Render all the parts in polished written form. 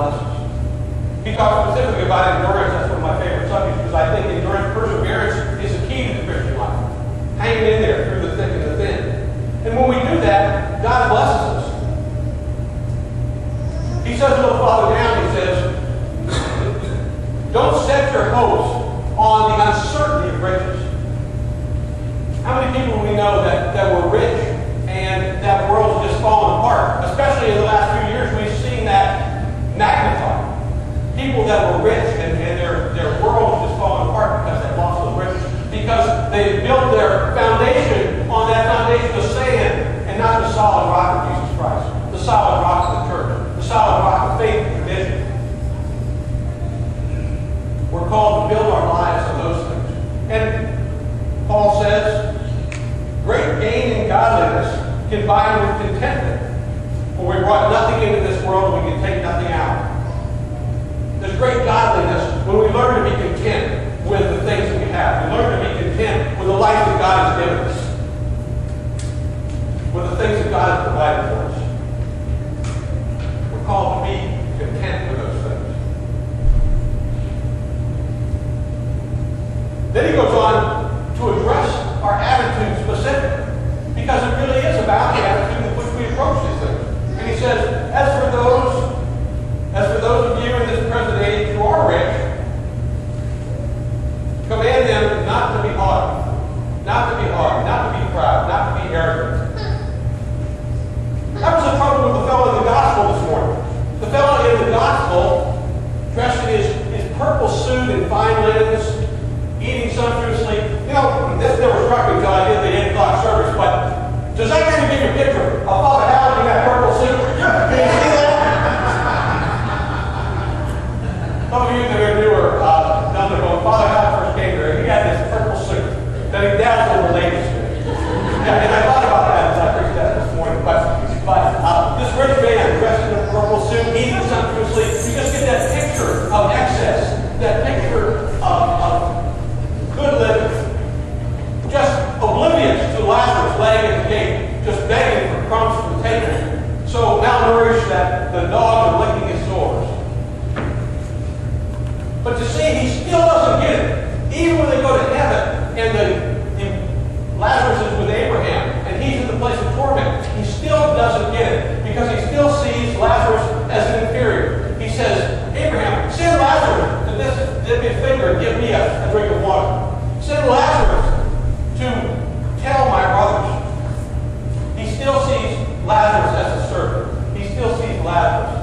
blesses. He talks specifically about endurance. That's one of my favorite subjects because I think endurance, perseverance is the key to the Christian life. Hanging in there through the thick and the thin. And when we do that, God blesses us. He says a little farther down, he says, don't set your hopes on the uncertainty of riches. How many people we know that were rich and that world's just fallen apart? Especially in the last few years, we've seen that magnified. People that were rich and their world is just falling apart because they've lost those riches. Because they built their foundation on that foundation of sand and not the solid rock of Jesus Christ. The solid rock of the church. The solid rock of faith and tradition. We're called to build our lives on those things. And Paul says, great gain in godliness combined with contentment. For we brought nothing into this world and we can take nothing out. There's great godliness when we learn to be content with the things that we have. We learn to be content with the life that God has given us. With the things that God has provided for us. We're called to be content with those things. Then he goes on to address our attitude specifically. Because it really is about the attitude with which we approach these things. And he says, as for those of you in this present age who are rich, command them not to be haughty, not to be proud, not to be arrogant. That was the trouble with the fellow in the gospel this morning. The fellow in the gospel, dressed in his purple suit and fine linens, eating sumptuously. You know, this never struck me until I did the 8 o'clock service, but does that kind of give you a picture of Father Howard in that purple suit? Can you see that? Some of you that are newer, down there, when Father Howard first came here, he had this purple suit that he dazzled the ladies with. Yeah, and I thought about that as I preached that this morning. But this rich man dressed in a purple suit, eating sumptuously, you just get that picture of excess, that picture of good living. Just oblivious to Lazarus laying at the gate, just begging for crumbs from the table. So malnourished that the dogs are licking his sores. But you see, he still doesn't get it. Even when they go to heaven and Lazarus is with Abraham and he's in the place of torment, he still doesn't get it because he still sees Lazarus as an inferior. He says, Abraham, send Lazarus to dip his finger and give me a drink of water. Send Lazarus to tell my brothers. He still sees Lazarus as a servant. He still sees Lazarus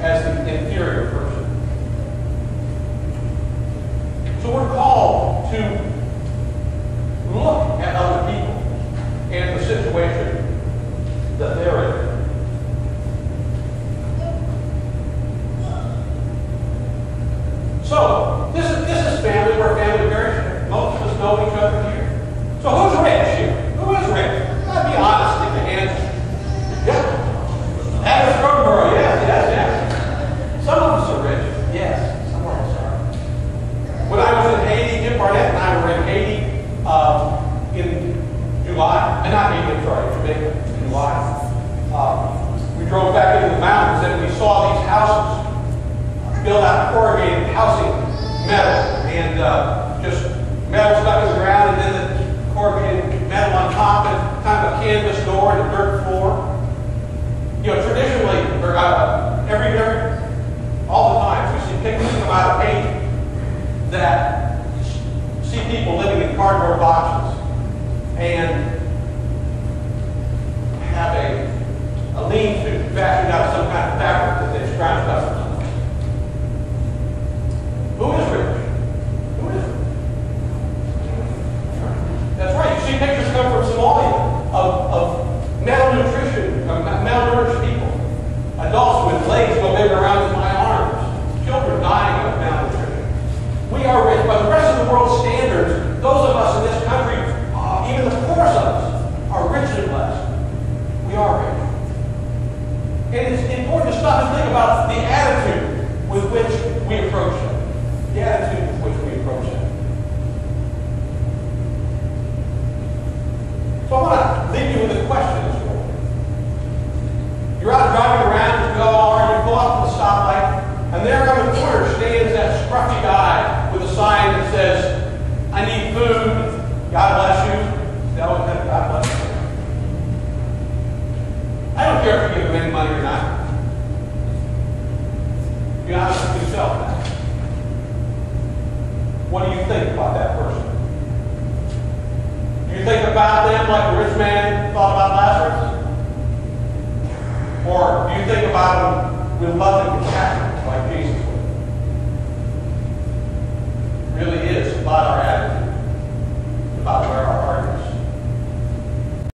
as the inferior person. So we're called to look at other people and the situation that they're in. So, this is family. We're a family parish. Most of us know each other here. So who's rich here? Who is rich? Gotta be honest, stick your hands. Yeah. Adam Scarborough, yes. Some of us are rich. Yes, some of us are. When I was in Haiti, Jim Barnett and I were in Haiti in July. Jamaica, in July. We drove back into the mountains and we saw these houses built out of corrugated housing metal and just metal stuck in the ground and then the corrugated metal on top and kind of a canvas door and a dirt floor. You know, traditionally, or all the time, we see pictures come out of Haiti that see people living in cardboard boxes and have a lean-to fashioned out of some kind of fabric that they've scrounged up. Who is rich? Who is rich? That's right. You see pictures come from Somalia of malnutrition, malnourished people. Adults with legs go big around my arms. Children dying of malnutrition. We are rich. By the rest of the world's standards, those of us in this country, even the poorest of us, are richly blessed. We are rich. And it's important to stop and think about the attitude with which we approach it. The attitude with which we approach it. So I want to leave you with a question this morning. You're out driving around, you go, or you pull up to the stoplight, And there on the corner stands that scruffy guy with a sign that says, I need food. God bless you. That was him. God bless you. I don't care if you give him any money or not. Be honest with yourself now. What do you think about that person? Do you think about them like the rich man thought about Lazarus? Or do you think about them with love and compassion?